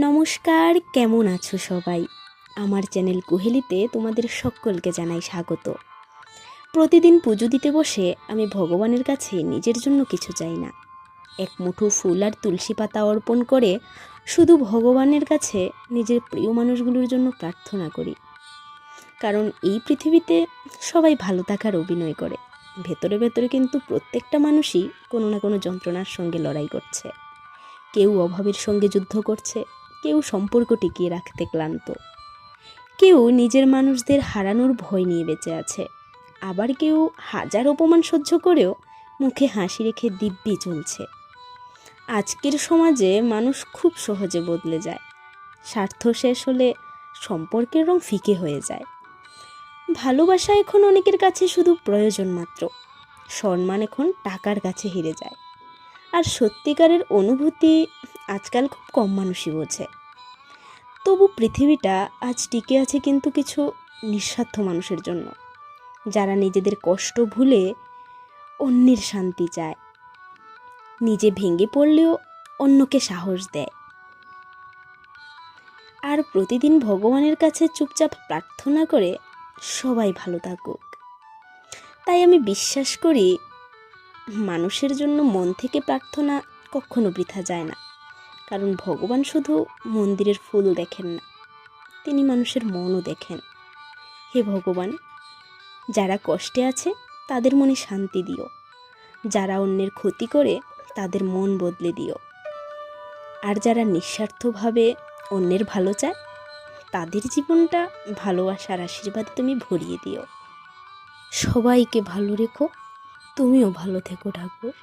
নমস্কার, কেমন আছো সবাই? আমার চ্যানেল কুহেলিতে তোমাদের সকলকে জানাই স্বাগত। প্রতিদিন পুজো দিতে বসে আমি ভগবানের কাছে নিজের জন্য কিছু চাই না। এক মুঠো ফুল আর তুলসী পাতা অর্পণ করে শুধু ভগবানের কাছে নিজের প্রিয় মানুষগুলোর জন্য প্রার্থনা করি। কারণ এই পৃথিবীতে সবাই ভালো থাকার অভিনয় করে, ভেতরে ভেতরে কিন্তু প্রত্যেকটা মানুষই কোনো না কোনো যন্ত্রণার সঙ্গে লড়াই করছে। কেউ অভাবের সঙ্গে যুদ্ধ করছে, কেউ সম্পর্ক টিকিয়ে রাখতে ক্লান্ত, কেউ নিজের মানুষদের হারানোর ভয় নিয়ে বেঁচে আছে, আবার কেউ হাজার অপমান সহ্য করেও মুখে হাসি রেখে দিব্যি চলছে। আজকের সমাজে মানুষ খুব সহজে বদলে যায়। স্বার্থ শেষ হলে সম্পর্কের রং ফিকে হয়ে যায়। ভালোবাসা এখন অনেকের কাছে শুধু প্রয়োজন মাত্র, সম্মান এখন টাকার কাছে হেরে যায়। আর সত্যিকারের অনুভূতি আজকাল খুব কম মানুষই বোঝে। তবু পৃথিবীটা আজ টিকে আছে কিন্তু কিছু নিঃস্বার্থ মানুষের জন্য, যারা নিজেদের কষ্ট ভুলে অন্যের শান্তি চায়, নিজে ভেঙে পড়লেও অন্যকে সাহস দেয়, আর প্রতিদিন ভগবানের কাছে চুপচাপ প্রার্থনা করে সবাই ভালো থাকুক। তাই আমি বিশ্বাস করি, মানুষের জন্য মন থেকে প্রার্থনা কখনো বৃথা যায় না। কারণ ভগবান শুধু মন্দিরের ফুল দেখেন না, তিনি মানুষের মনও দেখেন। হে ভগবান, যারা কষ্টে আছে তাদের মনে শান্তি দিও, যারা অন্যের ক্ষতি করে তাদের মন বদলে দিও, আর যারা নিঃস্বার্থভাবে অন্যের ভালো চায় তাদের জীবনটা ভালোবাসার আশীর্বাদে তুমি ভরিয়ে দিও। সবাইকে ভালো রেখো, তুমিও ভালো থেকো ঠাকুর।